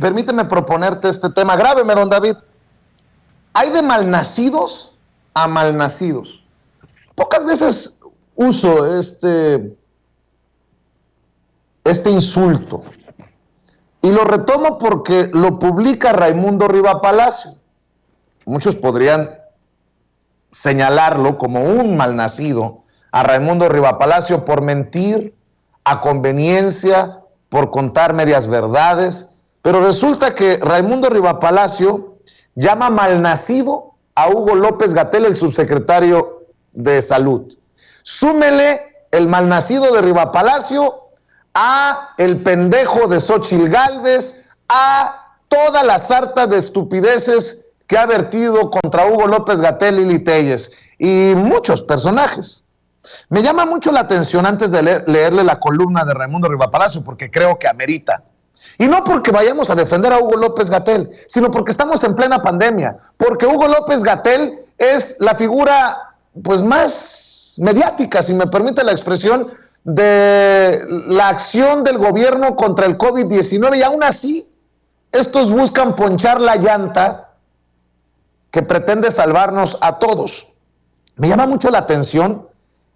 permíteme proponerte este tema. Grábeme, don David. Hay de malnacidos a malnacidos. Pocas veces uso este insulto. Y lo retomo porque lo publica Raimundo Riva Palacio. Muchos podrían señalarlo como un malnacido a Raimundo Riva Palacio por mentir, a conveniencia, por contar medias verdades. Pero resulta que Raimundo Riva Palacio llama malnacido a Hugo López-Gatell, el subsecretario de Salud. Súmele el malnacido de Riva Palacio a el pendejo de Xóchitl Gálvez, a toda la sarta de estupideces que ha vertido contra Hugo López-Gatell, Lili Téllez y muchos personajes. Me llama mucho la atención antes de leerle la columna de Raimundo Riva Palacio, porque creo que amerita. Y no porque vayamos a defender a Hugo López-Gatell, sino porque estamos en plena pandemia, porque Hugo López-Gatell es la figura pues más mediática, si me permite la expresión, de la acción del gobierno contra el COVID-19, y aún así estos buscan ponchar la llanta que pretende salvarnos a todos. Me llama mucho la atención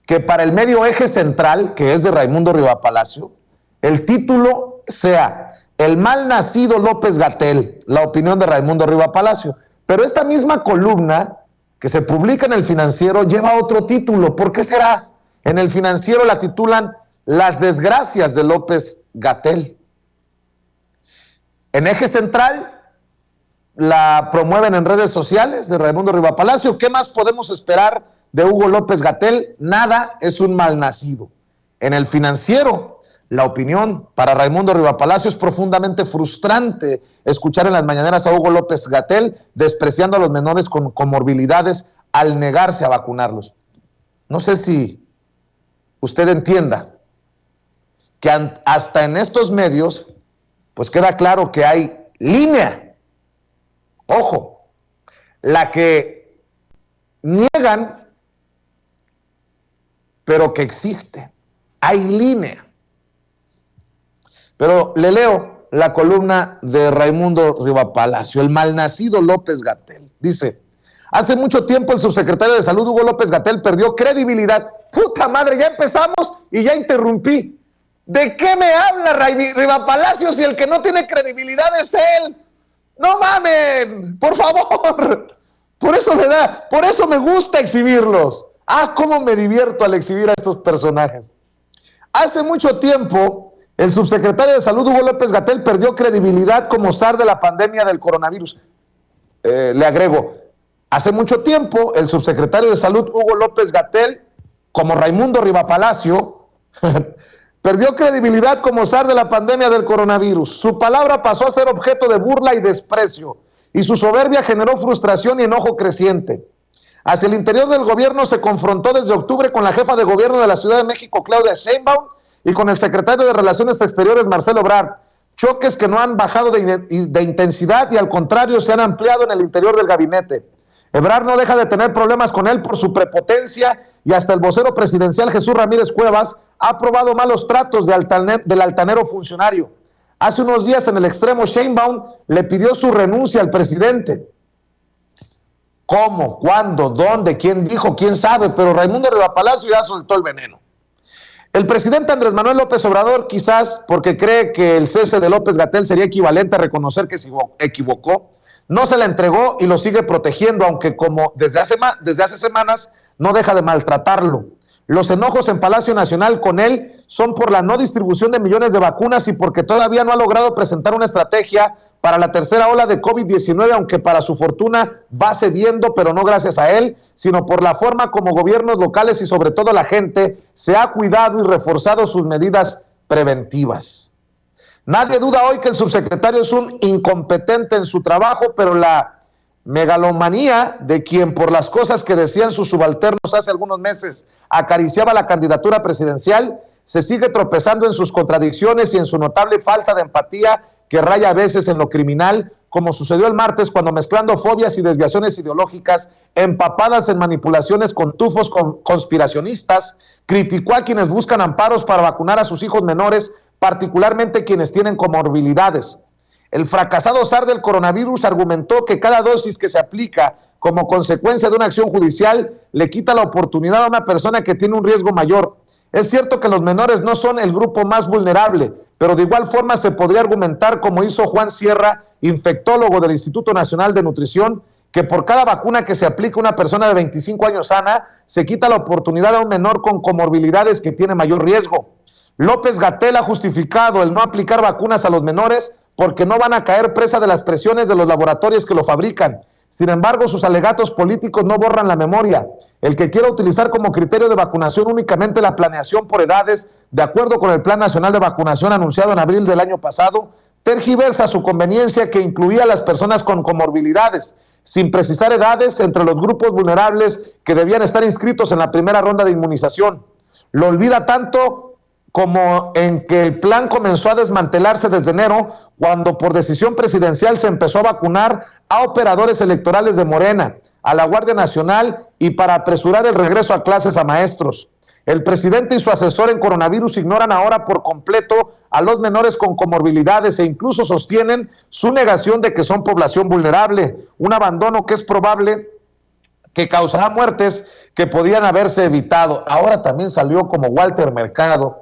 que para el medio Eje Central, que es de Raimundo Riva Palacio, el título sea El mal nacido López-Gatell, la opinión de Raimundo Riva Palacio. Pero esta misma columna que se publica en El Financiero lleva otro título. ¿Por qué será? En El Financiero la titulan Las desgracias de López-Gatell. En Eje Central la promueven en redes sociales de Raimundo Riva Palacio. ¿Qué más podemos esperar de Hugo López-Gatell? Nada, es un malnacido. En El Financiero, la opinión para Raimundo Riva Palacio: es profundamente frustrante escuchar en las mañaneras a Hugo López-Gatell despreciando a los menores con comorbilidades al negarse a vacunarlos. No sé si usted entienda que hasta en estos medios pues queda claro que hay línea. Ojo, la que niegan, pero que existe. Hay línea. Pero le leo la columna de Raimundo Riva Palacio, el malnacido López-Gatell. Dice: hace mucho tiempo el subsecretario de Salud, Hugo López-Gatell, perdió credibilidad. ¡Puta madre! Ya empezamos y ya interrumpí. ¿De qué me habla Riva Palacio si el que no tiene credibilidad es él? ¡No mamen! ¡Por favor! Por eso me gusta exhibirlos. Cómo me divierto al exhibir a estos personajes. Hace mucho tiempo, el subsecretario de Salud, Hugo López-Gatell, perdió credibilidad como zar de la pandemia del coronavirus. Le agrego, hace mucho tiempo, el subsecretario de Salud, Hugo López-Gatell, como Raimundo Riva Palacio, perdió credibilidad como zar de la pandemia del coronavirus. Su palabra pasó a ser objeto de burla y desprecio, y su soberbia generó frustración y enojo creciente. Hacia el interior del gobierno se confrontó desde octubre con la jefa de gobierno de la Ciudad de México, Claudia Sheinbaum, y con el secretario de Relaciones Exteriores, Marcelo Ebrard. Choques que no han bajado de intensidad y al contrario se han ampliado en el interior del gabinete. Ebrard no deja de tener problemas con él por su prepotencia, y hasta el vocero presidencial Jesús Ramírez Cuevas ha aprobado malos tratos del altanero funcionario. Hace unos días, en el extremo, Sheinbaum le pidió su renuncia al presidente. ¿Cómo? ¿Cuándo? ¿Dónde? ¿Quién dijo? ¿Quién sabe? Pero Raimundo Riva Palacio ya soltó el veneno. El presidente Andrés Manuel López Obrador, quizás porque cree que el cese de López-Gatell sería equivalente a reconocer que se equivocó, no se la entregó y lo sigue protegiendo, aunque como desde hace semanas no deja de maltratarlo. Los enojos en Palacio Nacional con él son por la no distribución de millones de vacunas y porque todavía no ha logrado presentar una estrategia para la tercera ola de COVID-19, aunque para su fortuna va cediendo, pero no gracias a él, sino por la forma como gobiernos locales y sobre todo la gente se ha cuidado y reforzado sus medidas preventivas. Nadie duda hoy que el subsecretario es un incompetente en su trabajo, pero la megalomanía de quien por las cosas que decían sus subalternos hace algunos meses acariciaba la candidatura presidencial, se sigue tropezando en sus contradicciones y en su notable falta de empatía que raya a veces en lo criminal, como sucedió el martes cuando, mezclando fobias y desviaciones ideológicas empapadas en manipulaciones con tufos conspiracionistas, criticó a quienes buscan amparos para vacunar a sus hijos menores, particularmente quienes tienen comorbilidades. El fracasado zar del coronavirus argumentó que cada dosis que se aplica como consecuencia de una acción judicial le quita la oportunidad a una persona que tiene un riesgo mayor. Es cierto que los menores no son el grupo más vulnerable, pero de igual forma se podría argumentar, como hizo Juan Sierra, infectólogo del Instituto Nacional de Nutrición, que por cada vacuna que se aplica a una persona de 25 años sana, se quita la oportunidad a un menor con comorbilidades que tiene mayor riesgo. López-Gatell ha justificado el no aplicar vacunas a los menores porque no van a caer presa de las presiones de los laboratorios que lo fabrican. Sin embargo, sus alegatos políticos no borran la memoria. El que quiera utilizar como criterio de vacunación únicamente la planeación por edades, de acuerdo con el Plan Nacional de Vacunación anunciado en abril del año pasado, tergiversa su conveniencia que incluía a las personas con comorbilidades, sin precisar edades entre los grupos vulnerables que debían estar inscritos en la primera ronda de inmunización. Lo olvida tanto como en que el plan comenzó a desmantelarse desde enero, cuando por decisión presidencial se empezó a vacunar a operadores electorales de Morena, a la Guardia Nacional y para apresurar el regreso a clases a maestros. El presidente y su asesor en coronavirus ignoran ahora por completo a los menores con comorbilidades e incluso sostienen su negación de que son población vulnerable, un abandono que es probable que causará muertes que podían haberse evitado. Ahora también salió como Walter Mercado,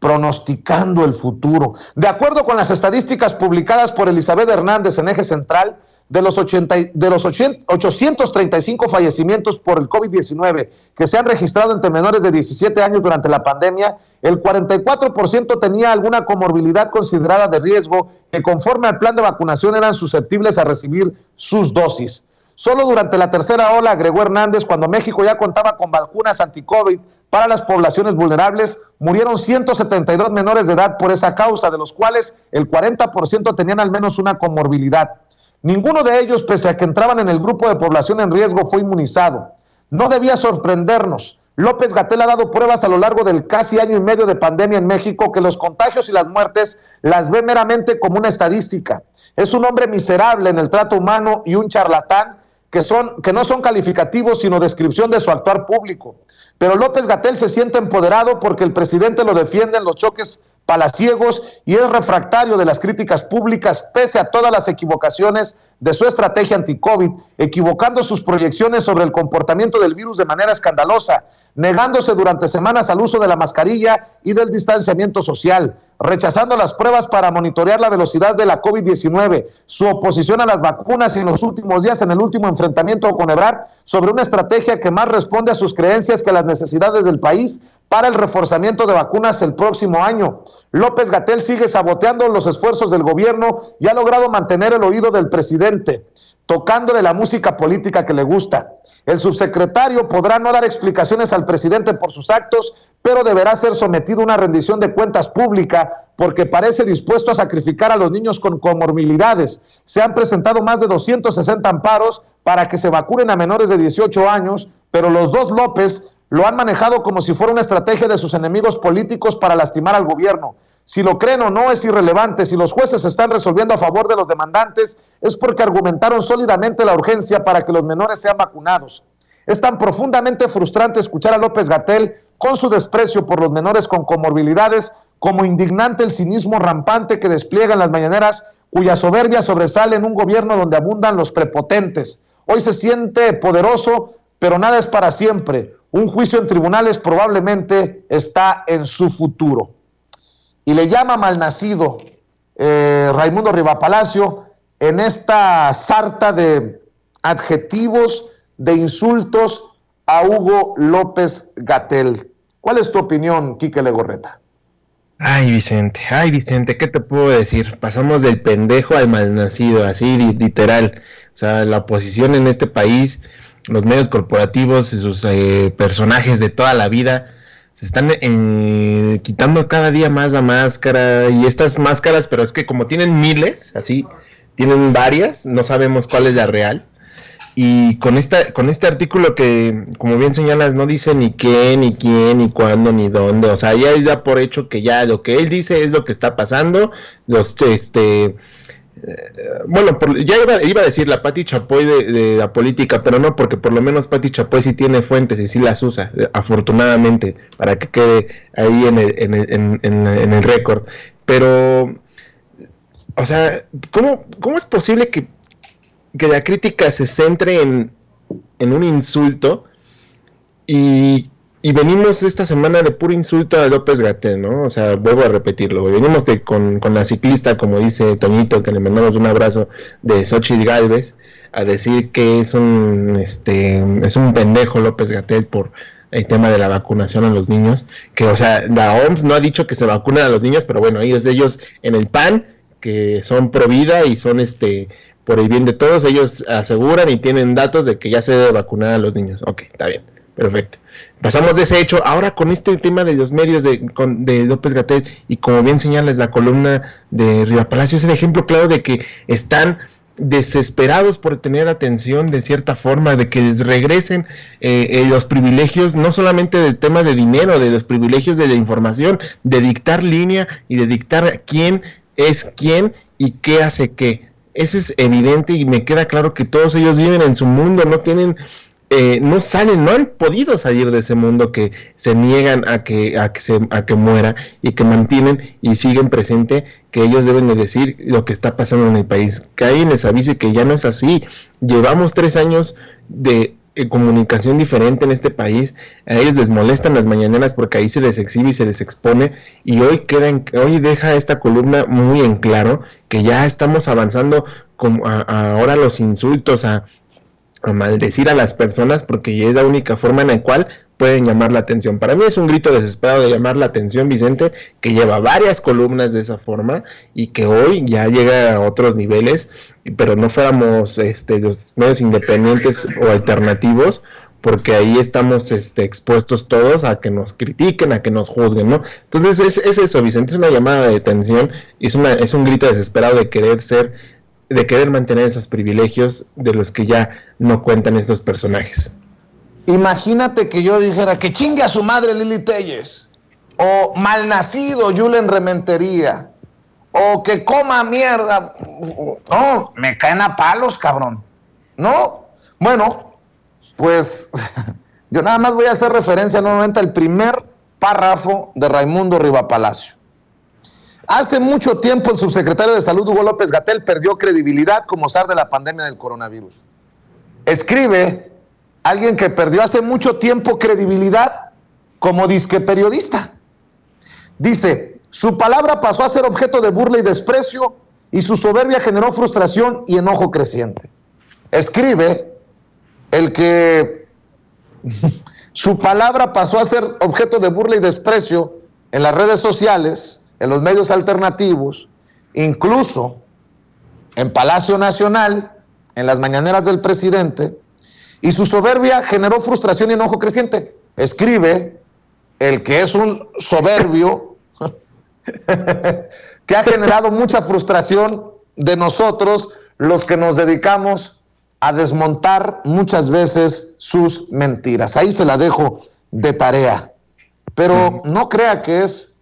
pronosticando el futuro. De acuerdo con las estadísticas publicadas por Elizabeth Hernández en Eje Central, de los 835 fallecimientos por el COVID-19 que se han registrado entre menores de 17 años durante la pandemia, el 44% tenía alguna comorbilidad considerada de riesgo que conforme al plan de vacunación eran susceptibles a recibir sus dosis. Solo durante la tercera ola, agregó Hernández, cuando México ya contaba con vacunas anti-COVID para las poblaciones vulnerables, murieron 172 menores de edad por esa causa, de los cuales el 40% tenían al menos una comorbilidad. Ninguno de ellos, pese a que entraban en el grupo de población en riesgo, fue inmunizado. No debía sorprendernos. López-Gatell ha dado pruebas a lo largo del casi año y medio de pandemia en México que los contagios y las muertes las ve meramente como una estadística. Es un hombre miserable en el trato humano y un charlatán que no son calificativos sino descripción de su actuar público. Pero López-Gatell se siente empoderado porque el presidente lo defiende en los choques palaciegos y es refractario de las críticas públicas pese a todas las equivocaciones de su estrategia anti-COVID, equivocando sus proyecciones sobre el comportamiento del virus de manera escandalosa, negándose durante semanas al uso de la mascarilla y del distanciamiento social, rechazando las pruebas para monitorear la velocidad de la COVID-19, su oposición a las vacunas y en los últimos días en el último enfrentamiento con Ebrard sobre una estrategia que más responde a sus creencias que a las necesidades del país para el reforzamiento de vacunas el próximo año. López-Gatell sigue saboteando los esfuerzos del gobierno y ha logrado mantener el oído del presidente, tocándole la música política que le gusta. El subsecretario podrá no dar explicaciones al presidente por sus actos, pero deberá ser sometido a una rendición de cuentas pública porque parece dispuesto a sacrificar a los niños con comorbilidades. Se han presentado más de 260 amparos para que se vacunen a menores de 18 años, pero los dos López lo han manejado como si fuera una estrategia de sus enemigos políticos para lastimar al gobierno. Si lo creen o no es irrelevante. Si los jueces están resolviendo a favor de los demandantes es porque argumentaron sólidamente la urgencia para que los menores sean vacunados. Es tan profundamente frustrante escuchar a López-Gatell con su desprecio por los menores con comorbilidades, como indignante el cinismo rampante que despliega en las mañaneras, cuya soberbia sobresale en un gobierno donde abundan los prepotentes. Hoy se siente poderoso, pero nada es para siempre. Un juicio en tribunales probablemente está en su futuro. Y le llama malnacido Raimundo Rivapalacio en esta sarta de adjetivos, de insultos a Hugo López-Gatell. ¿Cuál es tu opinión, Quique Legorreta? Ay, Vicente, ¿qué te puedo decir? Pasamos del pendejo al malnacido, así literal. O sea, la oposición en este país, los medios corporativos y sus personajes de toda la vida se están quitando cada día más la máscara, y estas máscaras, pero es que como tienen miles, así, tienen varias, no sabemos cuál es la real. Y con este artículo que, como bien señalas, no dice ni qué, ni quién, ni cuándo, ni dónde. O sea, ya da por hecho que ya lo que él dice es lo que está pasando. Ya iba a decir la Pati Chapoy de la política, pero no, porque por lo menos Pati Chapoy sí tiene fuentes y sí las usa, afortunadamente, para que quede ahí en el récord. Pero o sea, ¿cómo es posible que la crítica se centre en un insulto y venimos esta semana de puro insulto a López-Gatell, ¿no? O sea, vuelvo a repetirlo, venimos con la ciclista, como dice Toñito, que le mandamos un abrazo, de Xochitl Gálvez, a decir que es un pendejo López-Gatell por el tema de la vacunación a los niños, que, o sea, la OMS no ha dicho que se vacunen a los niños, pero bueno, ellos en el PAN, que son pro vida y son por el bien de todos, ellos aseguran y tienen datos de que ya se debe vacunar a los niños. Ok, está bien, perfecto. Pasamos de ese hecho, ahora con este tema de los medios de López-Gatell, y como bien señalas, la columna de Riva Palacio es el ejemplo claro de que están desesperados por tener atención de cierta forma, de que les regresen los privilegios, no solamente del tema de dinero, de los privilegios de la información, de dictar línea y de dictar quién es quién y qué hace qué. Eso es evidente y me queda claro que todos ellos viven en su mundo, no tienen, no salen, no han podido salir de ese mundo, que se niegan a que muera, y que mantienen y siguen presente que ellos deben de decir lo que está pasando en el país, que alguien les avise que ya no es así. Llevamos 3 años de comunicación diferente en este país. A ellos les molestan las mañaneras porque ahí se les exhibe y se les expone, y hoy deja esta columna muy en claro que ya estamos avanzando como ahora los insultos, a maldecir a las personas, porque es la única forma en la cual pueden llamar la atención. Para mí es un grito desesperado de llamar la atención, Vicente, que lleva varias columnas de esa forma y que hoy ya llega a otros niveles, pero no fuéramos los medios independientes o alternativos, porque ahí estamos expuestos todos a que nos critiquen, a que nos juzguen, ¿no? Entonces es eso, Vicente, es una llamada de atención, y es un grito desesperado de querer mantener esos privilegios de los que ya no cuentan estos personajes. Imagínate que yo dijera que chingue a su madre Lili Telles, o malnacido Julen Rementería, o que coma mierda. No, me caen a palos, cabrón. No, bueno, pues yo nada más voy a hacer referencia nuevamente al primer párrafo de Raimundo Riva Palacio. Hace mucho tiempo el subsecretario de Salud, Hugo López-Gatell, perdió credibilidad como zar de la pandemia del coronavirus. Escribe alguien que perdió hace mucho tiempo credibilidad como disque periodista. Dice, su palabra pasó a ser objeto de burla y desprecio, y su soberbia generó frustración y enojo creciente. Escribe el que su palabra pasó a ser objeto de burla y desprecio en las redes sociales, en los medios alternativos, incluso en Palacio Nacional, en las mañaneras del presidente, y su soberbia generó frustración y enojo creciente. Escribe el que es un soberbio que ha generado mucha frustración de nosotros, los que nos dedicamos a desmontar muchas veces sus mentiras. Ahí se la dejo de tarea, pero no crea que es